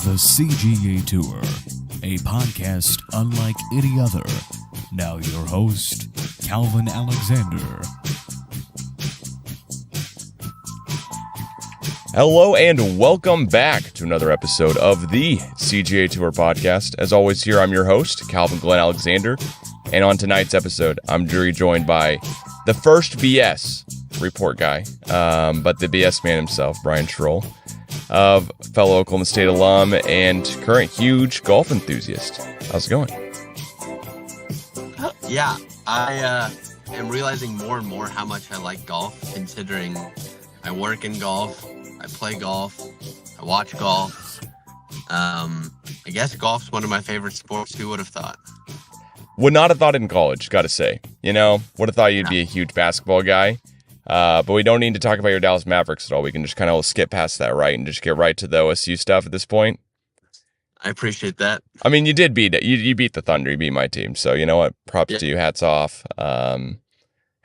The CGA Tour, a podcast unlike any other. Now your host, Calvin Alexander. Hello and welcome back to another episode of the CGA Tour podcast. As always, here I'm your host, Calvin Glen Alexander. And on tonight's episode, I'm joined by the first BS report guy, but the BS man himself, Brian Shrull, of fellow Oklahoma State alum and current huge golf enthusiast. How's it going? Yeah, I am realizing more and more how much I like golf, considering I work in golf, I play golf, I watch golf. I guess golf's one of my favorite sports. Who would have thought? Would not have thought it in college, gotta say. You know, would have thought you'd be a huge basketball guy. But we don't need to talk about your Dallas Mavericks at all. We can just kind of skip past that, right, and just get right to the OSU stuff at this point. I appreciate that. I mean, you did beat it. You beat the Thunder. You beat my team. So you know what? Props to you. Hats off. And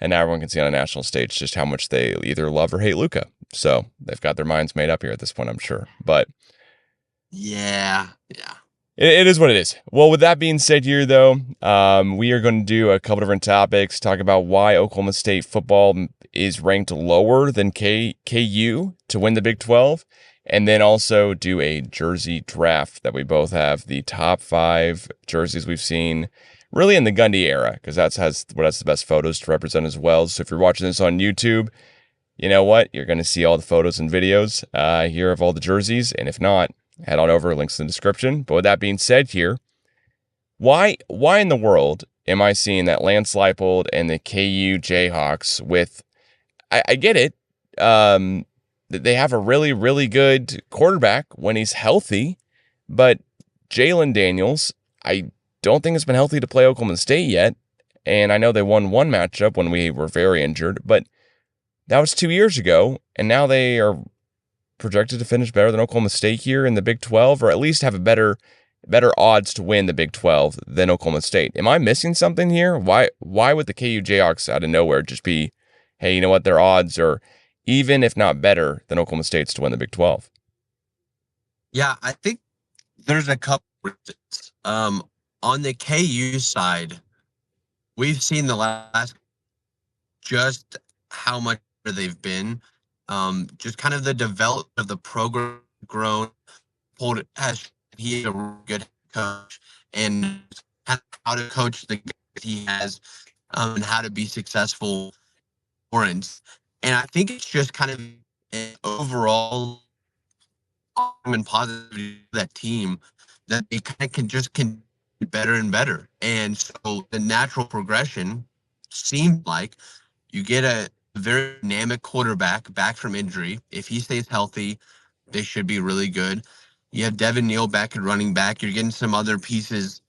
now everyone can see on a national stage just how much they either love or hate Luka. So they've got their minds made up here at this point, I'm sure. But yeah. It is what it is. Well, with that being said here, though, we are going to do a couple different topics, talk about why Oklahoma State football is ranked lower than KU to win the Big 12, and then also do a jersey draft that we both have the top 5 jerseys we've seen really in the Gundy era, because that's the best photos to represent as well. So if you're watching this on YouTube, you know what? You're going to see all the photos and videos here of all the jerseys, and if not, head on over, links in the description. But with that being said here, why in the world am I seeing that Lance Leipold and the KU Jayhawks with, I get it, they have a really, really good quarterback when he's healthy, but Jalen Daniels, I don't think has been healthy to play Oklahoma State yet, and I know they won one matchup when we were very injured, but that was 2 years ago, and now they are projected to finish better than Oklahoma State here in the Big 12, or at least have a better odds to win the Big 12 than Oklahoma State. Am I missing something here? Why would the KU Jayhawks out of nowhere just be, hey, you know what, their odds are even if not better than Oklahoma State's to win the Big 12? Yeah, I think there's a couple reasons. On the KU side, we've seen the last just how much they've been. Just kind of the development of the program grown. He's a really good coach, and how to coach the guys he has, and how to be successful. And I think it's just kind of an overall and positive that team that they kind of can be better and better. And so the natural progression seems like you get a very dynamic quarterback back from injury. If he stays healthy, they should be really good. You have Devin Neal back at running back. You're getting some other pieces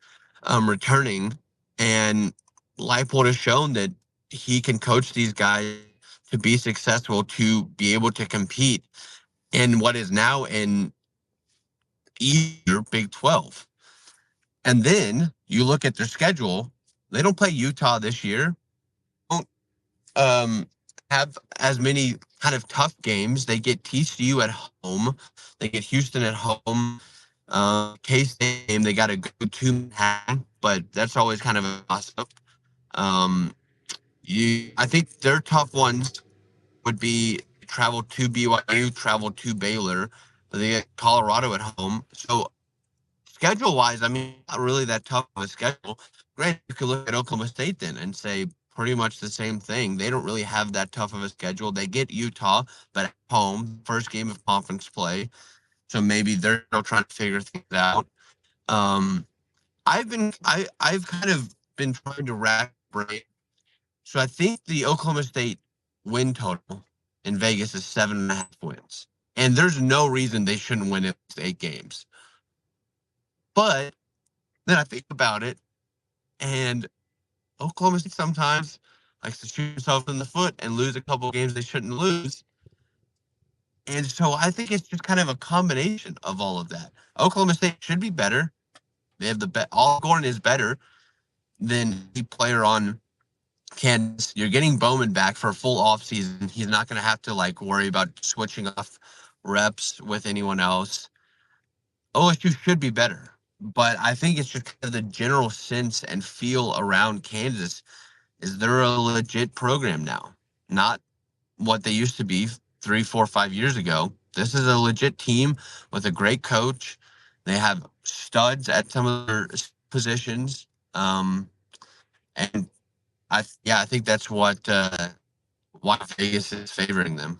returning. And Leipold has shown that he can coach these guys to be successful, to be able to compete in what is now an easier Big 12. And then you look at their schedule. They don't play Utah this year. Don't have as many kind of tough games. They get TCU at home. They get Houston at home. K-State game, they got to go to Manhattan, but that's always kind of a toss-up. I think their tough ones would be travel to BYU, travel to Baylor, but they get Colorado at home. So schedule-wise, I mean, not really that tough of a schedule. Great, you could look at Oklahoma State then and say pretty much the same thing. They don't really have that tough of a schedule. They get Utah, but at home, first game of conference play. So maybe they're still trying to figure things out. I've kind of been trying to rack brain. So I think the Oklahoma State win total in Vegas is 7.5 wins. And there's no reason they shouldn't win at least 8 games. But then I think about it, and Oklahoma State sometimes likes to shoot himself in the foot and lose a couple of games they shouldn't lose. And so I think it's just kind of a combination of all of that. Oklahoma State should be better. They have All Gordon is better than the player on Kansas. You're getting Bowman back for a full offseason. He's not going to have to worry about switching off reps with anyone else. OSU should be better, but I think it's just kind of the general sense and feel around Kansas is they're a legit program now, not what they used to be 3, 4, 5 years ago. This is a legit team with a great coach. They have studs at some of their positions, and I think that's why Vegas is favoring them.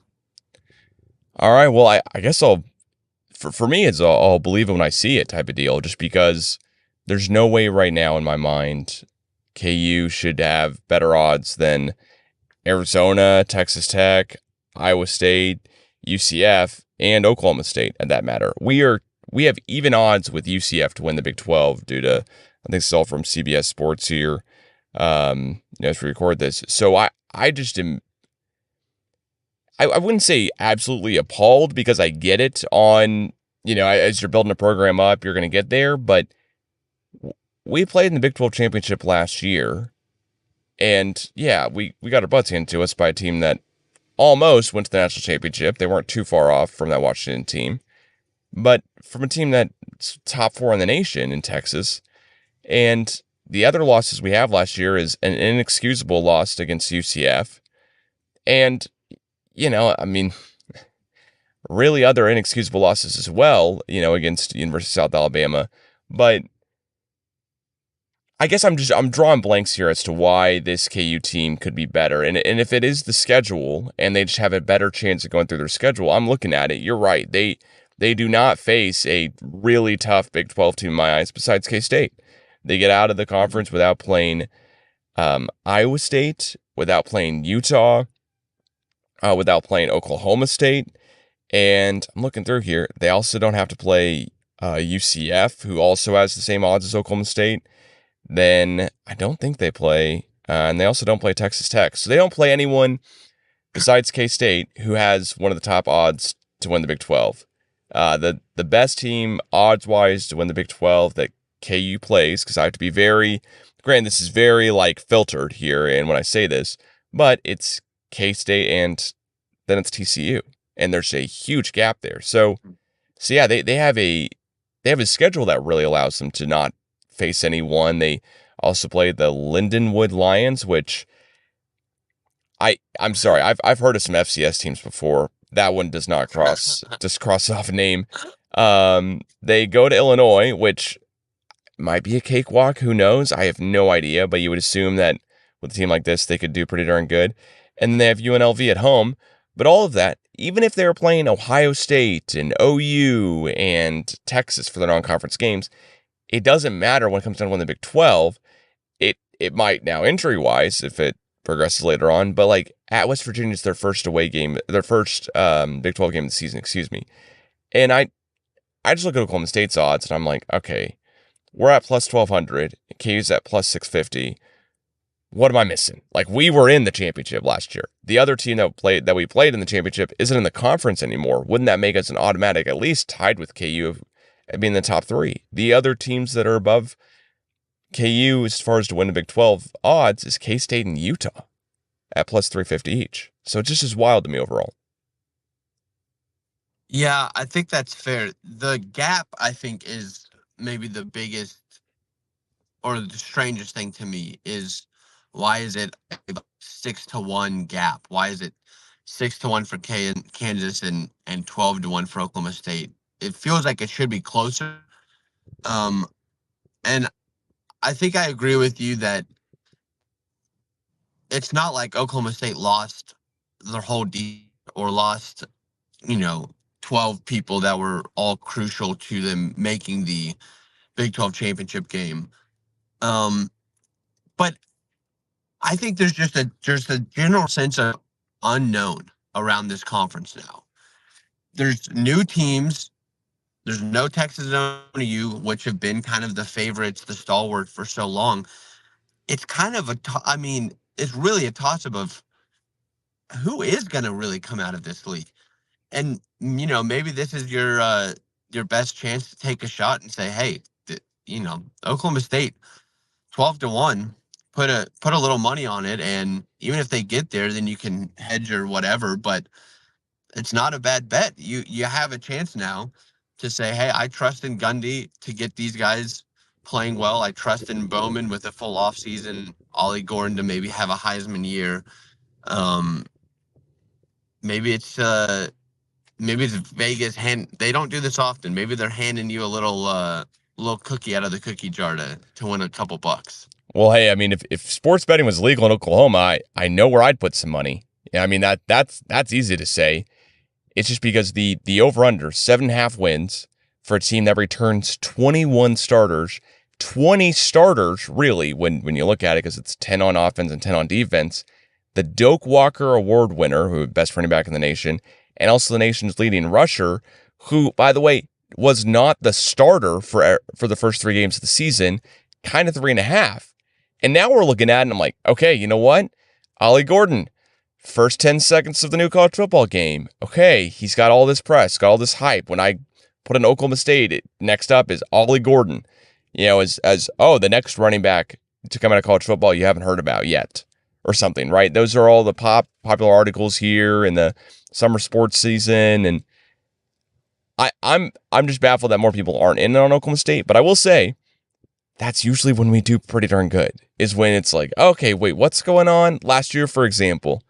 All right. Well, I guess for me, it's I'll believe it when I see it type of deal, just because there's no way right now in my mind KU should have better odds than Arizona, Texas Tech, Iowa State, UCF, and Oklahoma State, at that matter. We have even odds with UCF to win the Big 12 due to, I think it's all from CBS Sports here, as we record this. So I just am, I wouldn't say absolutely appalled, because I get it on, as you're building a program up, you're going to get there, but we played in the Big 12 championship last year, and yeah, we got our butts handed to us by a team that almost went to the national championship. They weren't too far off from that Washington team, but from a team that's top 4 in the nation in Texas. And the other losses we have last year is an inexcusable loss against UCF. And, really other inexcusable losses as well, against University of South Alabama. But I guess I'm drawing blanks here as to why this KU team could be better. And if it is the schedule and they just have a better chance of going through their schedule, I'm looking at it. You're right. They do not face a really tough Big 12 team in my eyes besides K-State. They get out of the conference without playing Iowa State, without playing Utah, without playing Oklahoma State. And I'm looking through here. They also don't have to play UCF, who also has the same odds as Oklahoma State. Then I don't think they play, and they also don't play Texas Tech. So they don't play anyone besides K-State, who has one of the top odds to win the Big 12. The best team odds-wise to win the Big 12 that KU plays, because I have to be granted, this is very filtered here, and when I say this, but it's K-State and then it's TCU, and there's a huge gap there. So yeah, they have a schedule that really allows them to not face anyone. They also play the Lindenwood Lions, which I'm sorry, I've heard of some FCS teams before. That one does not cross off a name. They go to Illinois, which might be a cakewalk. Who knows? I have no idea, but you would assume that with a team like this, they could do pretty darn good. And then they have UNLV at home. But all of that, even if they were playing Ohio State and OU and Texas for their non-conference games, it doesn't matter when it comes down to win the Big 12. It might now injury-wise if it progresses later on, but at West Virginia, it's their first away game, their first Big 12 game of the season, excuse me. And I just look at Oklahoma State's odds, and I'm like, okay, we're at plus 1,200, KU's at plus 650. What am I missing? We were in the championship last year. The other team that we played in the championship isn't in the conference anymore. Wouldn't that make us an automatic, at least tied with KU, being the top 3? The other teams that are above KU as far as to win the Big 12 odds is K-State and Utah at plus 350 each. So it just is wild to me overall. Yeah, I think that's fair. The gap, I think, is maybe the biggest or the strangest thing to me is why is it a 6-1 gap? Why is it 6-1 for Kansas and 12-1 for Oklahoma State? It feels like it should be closer. And I think I agree with you that it's not like Oklahoma State lost their whole D or lost, 12 people that were all crucial to them making the Big 12 championship game. But I think there's just a general sense of unknown around this conference now. There's new teams. There's no Texas and OU, which have been kind of the favorites, the stalwart for so long. It's kind of it's really a toss-up of who is going to really come out of this league. And, maybe this is your best chance to take a shot and say, hey, Oklahoma State, 12-1, put a little money on it. And even if they get there, then you can hedge or whatever. But it's not a bad bet. You have a chance now. to say, hey, I trust in Gundy to get these guys playing well. I trust in Bowman with a full offseason, Ollie Gordon to maybe have a Heisman year. Maybe it's Vegas they don't do this often. Maybe they're handing you a little cookie out of the cookie jar to win a couple bucks. Well, hey, I mean, if sports betting was legal in Oklahoma, I know where I'd put some money. Yeah, I mean that's easy to say. It's just because the over-under 7.5 wins for a team that returns 21 starters, 20 starters really when you look at it, because it's 10 on offense and 10 on defense. The Doak Walker Award winner, who best running back in the nation, and also the nation's leading rusher, who, by the way, was not the starter for the first 3 games of the season, kind of 3.5. And now we're looking at it and I'm like, okay, you know what? Ollie Gordon, first 10 seconds of the new college football game. Okay, he's got all this press, got all this hype. When I put in Oklahoma State, next up is Ollie Gordon, as the next running back to come out of college football you haven't heard about yet or something, right? Those are all the popular articles here in the summer sports season. And I'm just baffled that more people aren't in on Oklahoma State. But I will say, that's usually when we do pretty darn good, is when it's like, okay, wait, what's going on? Last year, for example,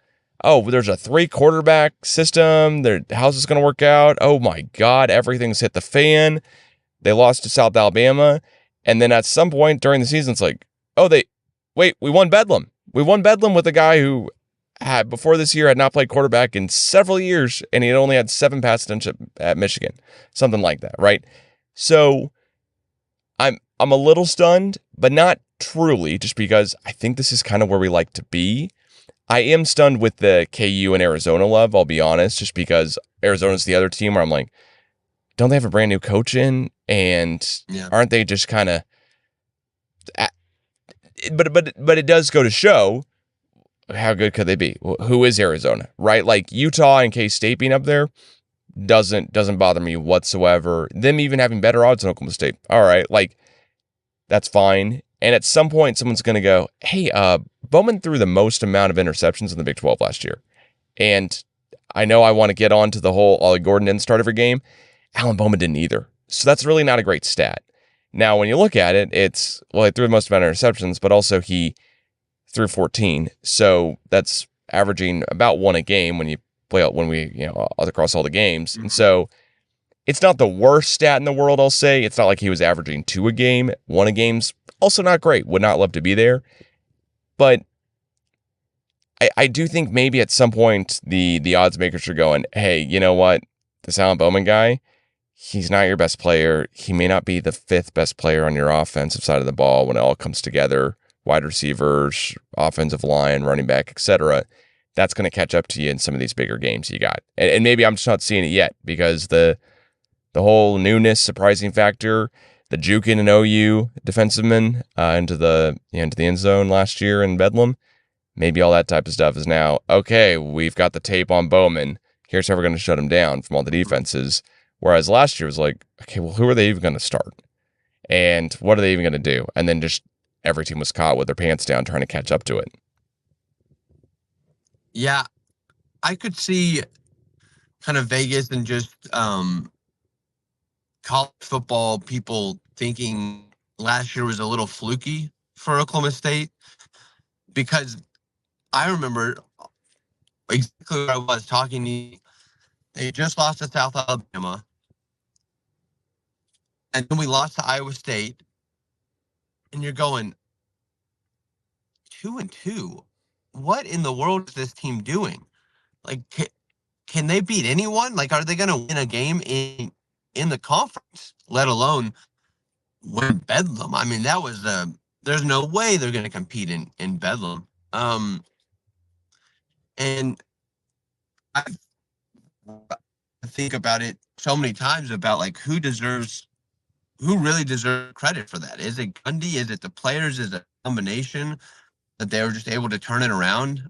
there's a 3 quarterback system. How's this going to work out? Oh my God, everything's hit the fan. They lost to South Alabama. And then at some point during the season, it's like, we won Bedlam. We won Bedlam with a guy who had, before this year, had not played quarterback in several years, and he had only had 7 pass attempts at Michigan. Something like that, right? So I'm a little stunned, but not truly, just because I think this is kind of where we like to be. I am stunned with the KU and Arizona love, I'll be honest, just because Arizona's the other team where I'm like, don't they have a brand new coach in? And aren't they just kind of... But it does go to show, how good could they be? Who is Arizona, right? Like Utah and K-State being up there doesn't bother me whatsoever. Them even having better odds than Oklahoma State. All right, like, that's fine. And at some point, someone's going to go, hey, Bowman threw the most amount of interceptions in the Big 12 last year. And I know I want to get on to the whole Ollie Gordon didn't start every game. Alan Bowman didn't either. So that's really not a great stat. Now, when you look at it, he threw the most amount of interceptions, but also he threw 14. So that's averaging about 1 a game when you play out across all the games. Mm-hmm. And so it's not the worst stat in the world, I'll say. It's not like he was averaging 2 a game. 1 a game's also not great. Would not love to be there. But I do think maybe at some point the odds makers are going, hey, you know what? This Alan Bowman guy, he's not your best player. He may not be the 5th best player on your offensive side of the ball when it all comes together. Wide receivers, offensive line, running back, etc. That's going to catch up to you in some of these bigger games you got. And maybe I'm just not seeing it yet because the whole newness, surprising factor, the juking and OU defensivemen into the end zone last year in Bedlam, maybe all that type of stuff is now, okay, we've got the tape on Bowman. Here's how we're going to shut him down from all the defenses. Whereas last year was like, okay, well, who are they even going to start? And what are they even going to do? And then just every team was caught with their pants down trying to catch up to it. Yeah, I could see kind of Vegas and just college football people thinking last year was a little fluky for Oklahoma State, because I remember exactly what I was talking to you. They just lost to South Alabama, and then we lost to Iowa State, and you're going 2-2. What in the world is this team doing? Like, can they beat anyone? Like, are they going to win a game in the conference, let alone win Bedlam? I mean, that was there's no way they're going to compete in Bedlam. And I think about it so many times about like who really deserves credit for that. Is it Gundy? Is it the players? Is it a combination that they were just able to turn it around?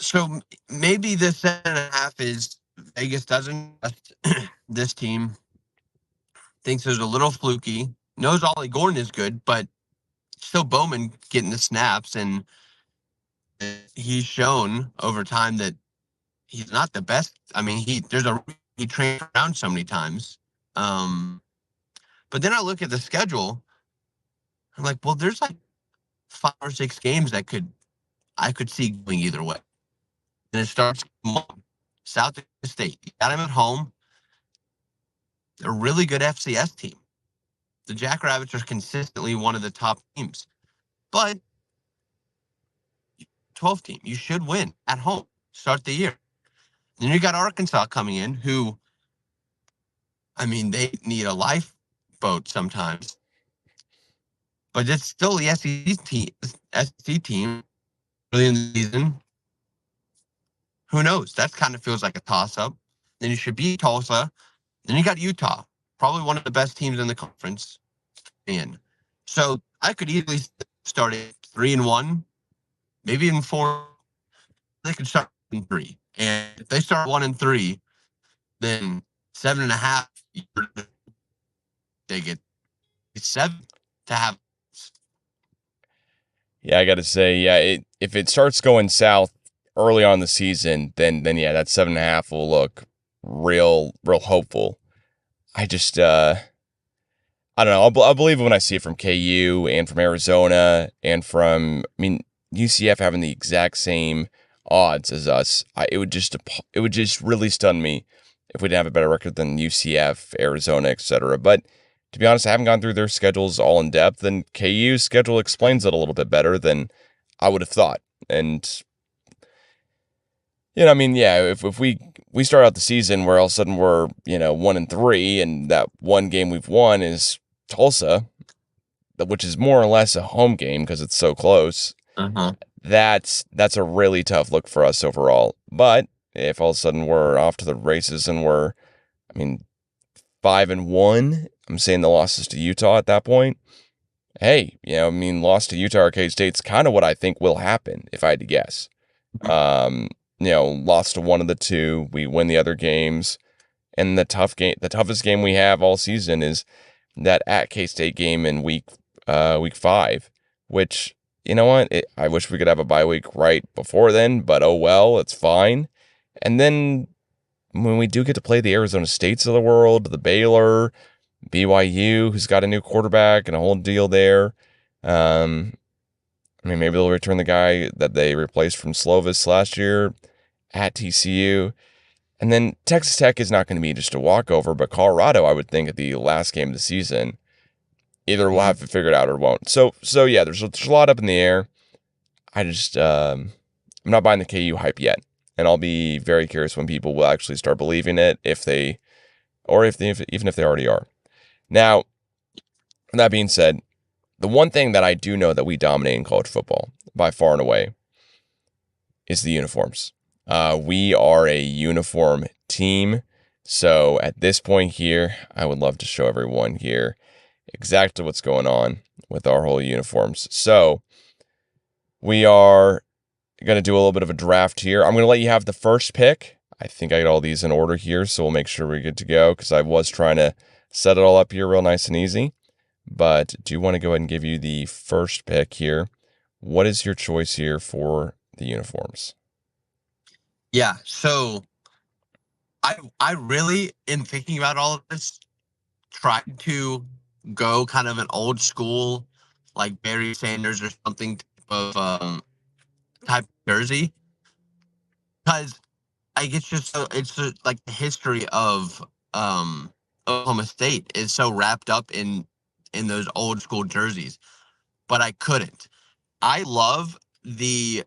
So maybe the 7.5 is Vegas doesn't trust this team, thinks there's a little fluky, knows Ollie Gordon is good, but still Bowman getting the snaps, and he's shown over time that he's not the best. I mean, there's a he trained around so many times. But then I look at the schedule. I'm like, well, there's like 5 or 6 games that I could see going either way. And it starts South Dakota State. You got them at home. They're a really good FCS team. The Jackrabbits are consistently one of the top teams. But 12 team, you should win at home. Start the year. Then you got Arkansas coming in, who, I mean, they need a lifeboat sometimes. But it's still the SEC team early in the season. Who knows? That kind of feels like a toss-up. Then you should beat Tulsa. Then you got Utah, probably one of the best teams in the conference. So I could easily start at 3-1, maybe even 4. They could start 3. And if they start 1-3, then 7.5, they get 7 to have. Yeah, I got to say, if it starts going south early on in the season, then yeah, that 7.5 will look real hopeful. I just, I don't know. I'll believe it when I see it from KU and from Arizona and from, I mean, UCF having the exact same odds as us. It would just really stun me if we didn't have a better record than UCF, Arizona, etc. But to be honest, I haven't gone through their schedules all in depth, and KU's schedule explains it a little bit better than I would have thought. And I mean, yeah, if we start out the season where all of a sudden we're 1-3, and that one game we've won is Tulsa, which is more or less a home game because it's so close. That's a really tough look for us overall. But if all of a sudden we're off to the races and we're, 5-1, I'm saying the losses to Utah at that point. Hey, loss to Utah or K-State's kind of what I think will happen if I had to guess. Lost to one of the two, we win the other games, and the toughest game we have all season is that at K-State game in week 5, which, you know what, I wish we could have a bye week right before then, but oh well, it's fine. And then when we do get to play the Arizona States of the world, the Baylor, BYU, who's got a new quarterback and a whole deal there. Maybe they'll return the guy that they replaced from Slovis last year at TCU. And then Texas Tech is not going to be just a walkover, but Colorado, I would think, at the last game of the season, either we'll have it figured out or won't. So yeah, there's a lot up in the air. I just, I'm not buying the KU hype yet. And I'll be very curious when people will actually start believing it, even if they already are. Now, that being said, the one thing that I do know that we dominate in college football by far and away is the uniforms. We are a uniform team. So at this point here, I would love to show everyone here exactly what's going on with our whole uniforms. So we are going to do a little bit of a draft here. I'm going to let you have the first pick. I think I got all these in order here, so we'll make sure we're good to go because I was trying to set it all up here real nice and easy. But do want to go ahead and give you the first pick here. What is your choice here for the uniforms? Yeah, so I really, in thinking about all of this, tried to go kind of an old school, like Barry Sanders or something type jersey, because it's like the history of Oklahoma State is so wrapped up in those old school jerseys, but I couldn't. I love the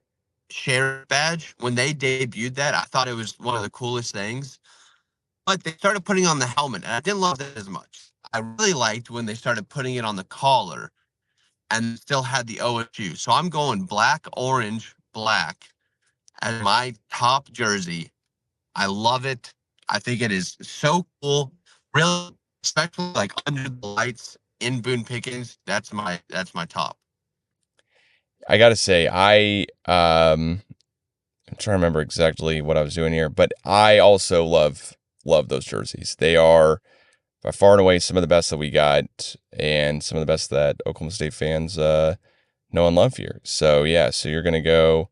sheriff badge. When they debuted that, I thought it was one of the coolest things. But they started putting on the helmet, and I didn't love that as much. I really liked when they started putting it on the collar and still had the OSU. So I'm going black, orange, black as my top jersey. I love it. I think it is so cool. Really, especially like under the lights in Boone Pickens. That's my top. I gotta say, I'm trying to remember exactly what I was doing here, but I also love those jerseys. They are by far and away some of the best that we got, and some of the best that Oklahoma State fans know and love here. So yeah, so you're gonna go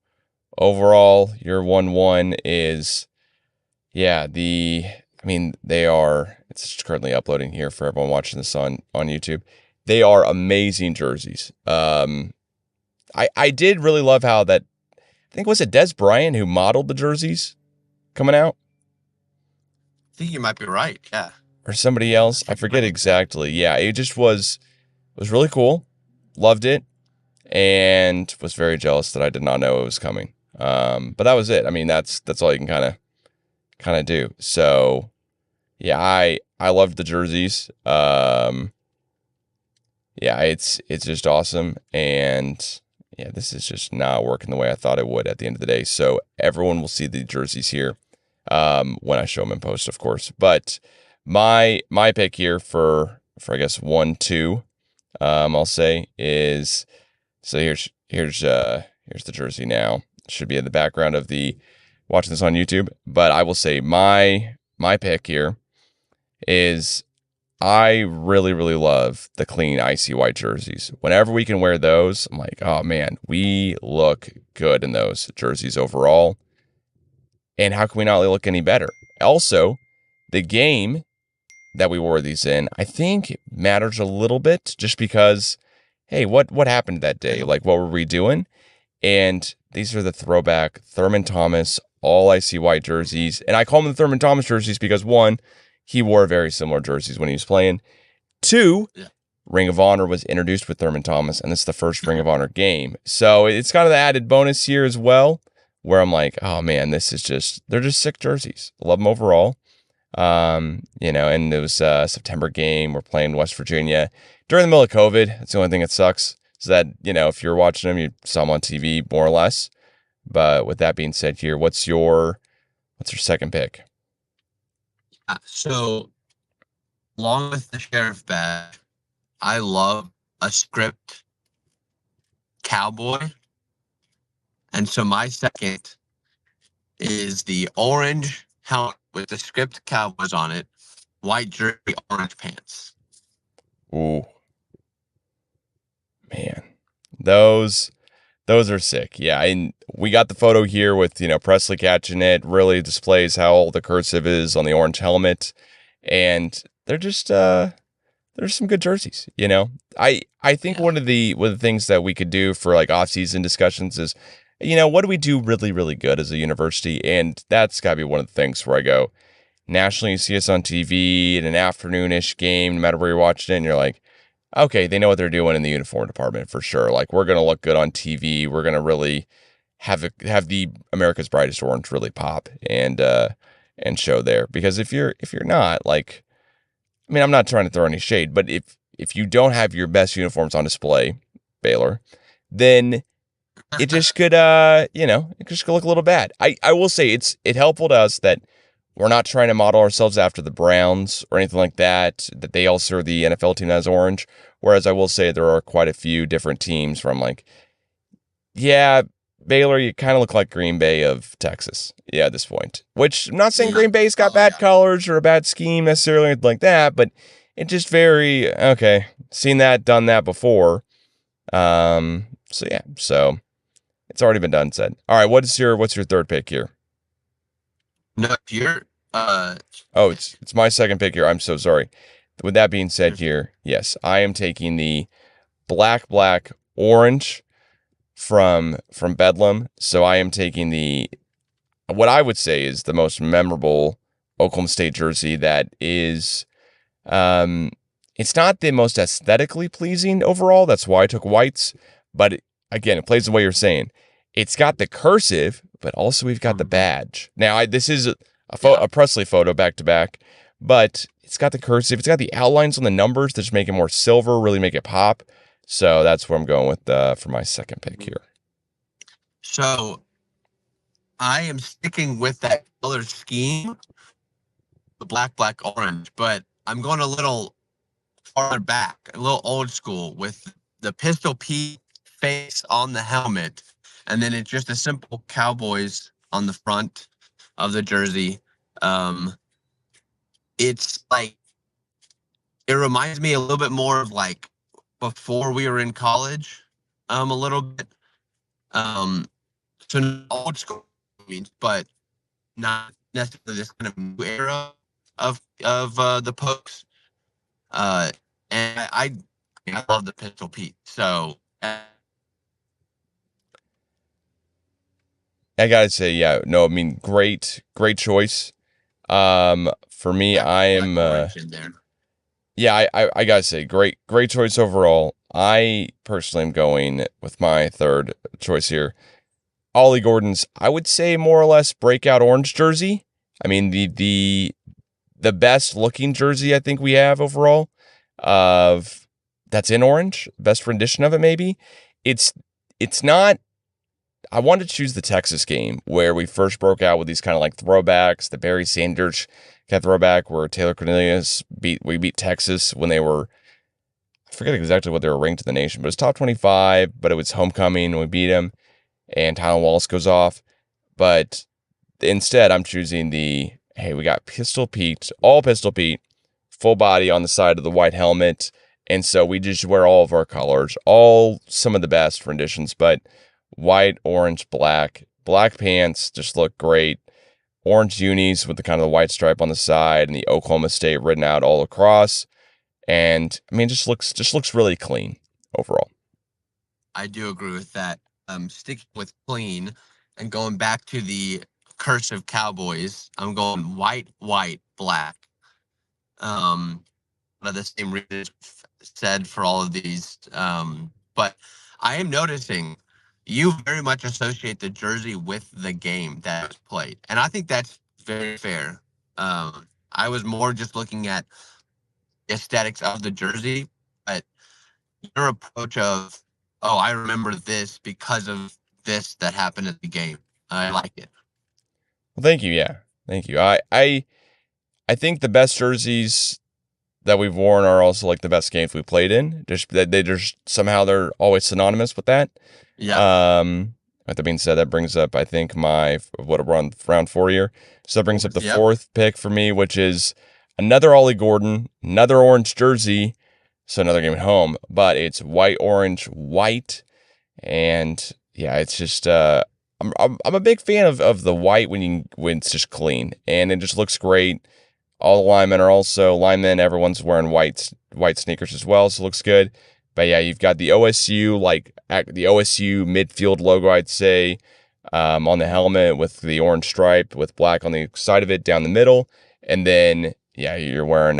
overall. Your 1-1 is the I mean, they are, it's currently uploading here for everyone watching this on YouTube. They are amazing jerseys. I did really love how that, I think, was it Des Bryant who modeled the jerseys coming out? I think you might be right. Yeah. Or somebody else? I forget exactly. Yeah, it just was really cool. Loved it. And was very jealous that I did not know it was coming. But that was it. I mean, that's all you can kind of do. So yeah, I loved the jerseys. Yeah, it's just awesome. And yeah, this is just not working the way I thought it would at the end of the day. So everyone will see the jerseys here when I show them in post, of course. But my pick here for I guess 1, 2, I'll say is, so here's the jersey now. Should be in the background of the watching this on YouTube. But I will say my pick here is, I really, really love the clean icy white jerseys. Whenever we can wear those, I'm like, oh man, we look good in those jerseys overall. And how can we not look any better? Also, the game that we wore these in, I think matters a little bit, just because, hey, what happened that day? Like, what were we doing? And these are the throwback Thurman Thomas all icy white jerseys. And I call them the Thurman Thomas jerseys because, one, he wore very similar jerseys when he was playing. 2, Ring of Honor was introduced with Thurman Thomas, and it's the first Ring of Honor game. So it's kind of the added bonus here as well, where I'm like, oh man, they're just sick jerseys. Love them overall. And it was a September game. We're playing West Virginia during the middle of COVID. That's the only thing that sucks, is that, if you're watching them, you saw them on TV more or less. But with that being said here, what's your second pick? So, along with the sheriff badge, I love a script cowboy. And so my second is the orange helmet with the script Cowboys on it, white jersey, orange pants. Ooh, man, those are sick. Yeah, and we got the photo here with Presley catching it. Really displays how all the cursive is on the orange helmet, and they're just there's some good jerseys. I think one of the things that we could do for like off-season discussions is, what do we do really, really good as a university? And that's got to be one of the things where I go, nationally, you see us on TV in an afternoon-ish game, no matter where you're watching it, and you're like, okay, they know what they're doing in the uniform department for sure. Like, we're going to look good on TV. We're going to really have the America's Brightest Orange really pop and show there. Because if you're not, like, I mean, I'm not trying to throw any shade, but if you don't have your best uniforms on display, Baylor, then it just could, it just could look a little bad. I will say it's helpful to us that we're not trying to model ourselves after the Browns or anything like that they also are the NFL team that has orange. Whereas I will say there are quite a few different teams where I'm like, yeah, Baylor, you kind of look like Green Bay of Texas. Yeah, at this point. Which, I'm not saying Green Bay's got bad colors or a bad scheme necessarily or anything like that, but it just very, okay, seen that, done that before. So yeah, so it's already been done, said. All right, what's your third pick here? No, you're Oh, it's my second pick here. I'm so sorry. With that being said here, yes, I am taking the black orange from Bedlam. So I am taking what I would say is the most memorable Oklahoma State jersey that is, it's not the most aesthetically pleasing overall. That's why I took whites. But again, it plays the way you're saying. It's got the cursive, but also we've got the badge. Now, this is a Presley photo back to back, but it's got the cursive. It's got the outlines on the numbers that just make it more silver, really make it pop. So that's where I'm going with for my second pick here. So I am sticking with that color scheme, the black, orange, but I'm going a little farther back, a little old school with the Pistol Pete face on the helmet. And then it's just a simple Cowboys on the front of the jersey. It's like, it reminds me a little bit more of like before we were in college, a little bit. So old school, but not necessarily this kind of new era. of the pokes. And I love the Pistol Pete. So I gotta say, yeah, no, I mean, great choice. For me, I am, orange in there. yeah, I gotta say, great choice overall. I personally am going with my third choice here. Ollie Gordon's, I would say, more or less breakout orange jersey. I mean, the best looking jersey I think we have overall of that's in orange, best rendition of it maybe. It's not. I wanted to choose the Texas game where we first broke out with these kind of like throwbacks, the Barry Sanders kind of throwback where Taylor Cornelius we beat Texas when they were, I forget exactly what they were ranked in the nation, but it was top 25, but it was homecoming and we beat them and Tylen Wallace goes off. But instead I'm choosing hey, we got Pistol Pete, all Pistol Pete, full body on the side of the white helmet. And so we just wear all of our colors, all some of the best renditions, but white, orange, black pants just look great. Orange unis with the kind of the white stripe on the side and the Oklahoma State written out all across. And I mean, just looks really clean overall. I do agree with that. Sticking with clean and going back to the cursive Cowboys, I'm going white, black. Of the same reasons said for all of these. But I am noticing you very much associate the jersey with the game that was played, and I think that's very fair. I was more just looking at aesthetics of the jersey, but your approach of, oh, I remember this because of this that happened at the game. I like it. Well, thank you. Yeah, thank you. I think the best jerseys that we've worn are also like the best games we played in. Just they just somehow they're always synonymous with that. Yeah. With that being said, that brings up I think what we're on round 4 here. So that brings up the Yep. fourth pick for me, which is another Ollie Gordon, another orange jersey. So another game at home, but it's white, orange, white, and yeah, it's just I'm a big fan of the white when it's just clean and it just looks great. All the linemen are also linemen. Everyone's wearing white sneakers as well, so it looks good. But yeah, you've got the OSU the OSU midfield logo, I'd say, on the helmet with the orange stripe with black on the side of it down the middle, and then yeah, you're wearing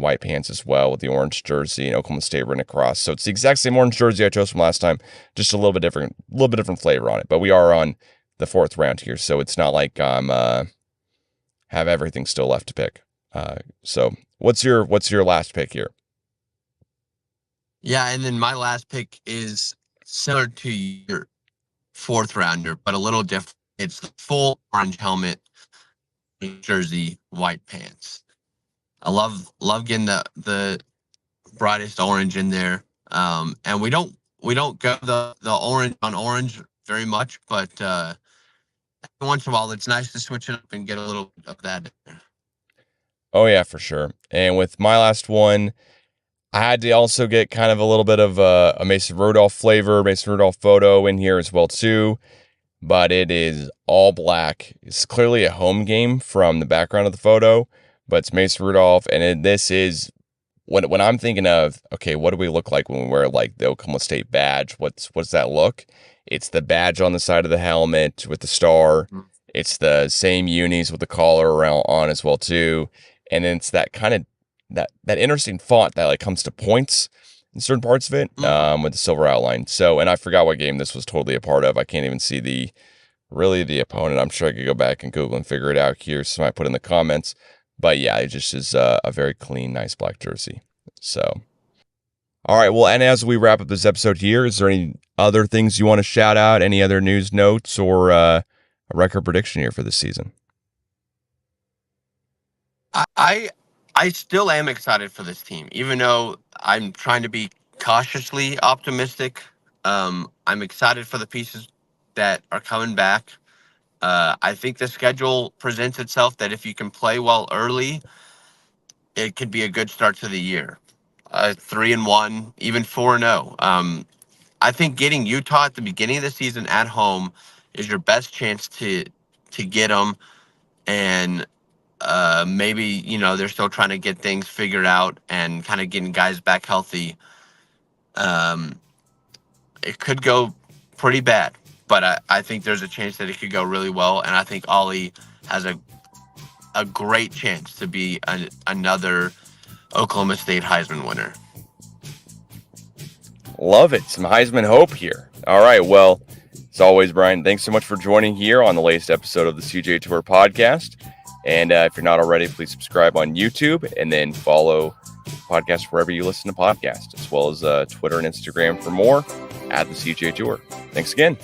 white pants as well with the orange jersey and Oklahoma State written across. So it's the exact same orange jersey I chose from last time, just a little bit different flavor on it. But we are on the fourth round here, so it's not like I'm have everything still left to pick. So what's your last pick here? Yeah, and then my last pick is similar to your fourth rounder, but a little different. It's the full orange helmet, jersey, white pants. I love getting the brightest orange in there. And we don't go the orange on orange very much, but once in a while it's nice to switch it up and get a little bit of that in there. Oh yeah, for sure. And with my last one, I had to also get kind of a little bit of a Mason Rudolph flavor, Mason Rudolph photo in here as well too. But it is all black. It's clearly a home game from the background of the photo, but it's Mason Rudolph, and this is when I'm thinking of, okay, what do we look like when we wear like the Oklahoma State badge? What's that look? It's the badge on the side of the helmet with the star. Mm-hmm. It's the same unis with the collar around on as well too, and then it's that kind of that interesting font that like comes to points in certain parts of it, with the silver outline. So, and I forgot what game this was totally a part of. I can't even see the opponent. I'm sure I could go back and Google and figure it out here. So I put in the comments. But yeah, it just is a very clean, nice black jersey. So, all right. Well, and as we wrap up this episode here, is there any other things you want to shout out? Any other news notes or a record prediction here for this season? I still am excited for this team, even though I'm trying to be cautiously optimistic. I'm excited for the pieces that are coming back. I think the schedule presents itself that if you can play well early, it could be a good start to the year. 3-1, even 4-0. I think getting Utah at the beginning of the season at home is your best chance to get them and Maybe, you know, they're still trying to get things figured out and kind of getting guys back healthy. It could go pretty bad, but I think there's a chance that it could go really well. And I think OLLIE has a great chance to be another Oklahoma State Heisman winner. Love it. Some Heisman hope here. All right. Well, as always, Brian, thanks so much for joining here on the latest episode of the CGA Tour podcast. And if you're not already, please subscribe on YouTube and then follow the podcast wherever you listen to podcasts, as well as Twitter and Instagram for more at the CGA Tour. Thanks again.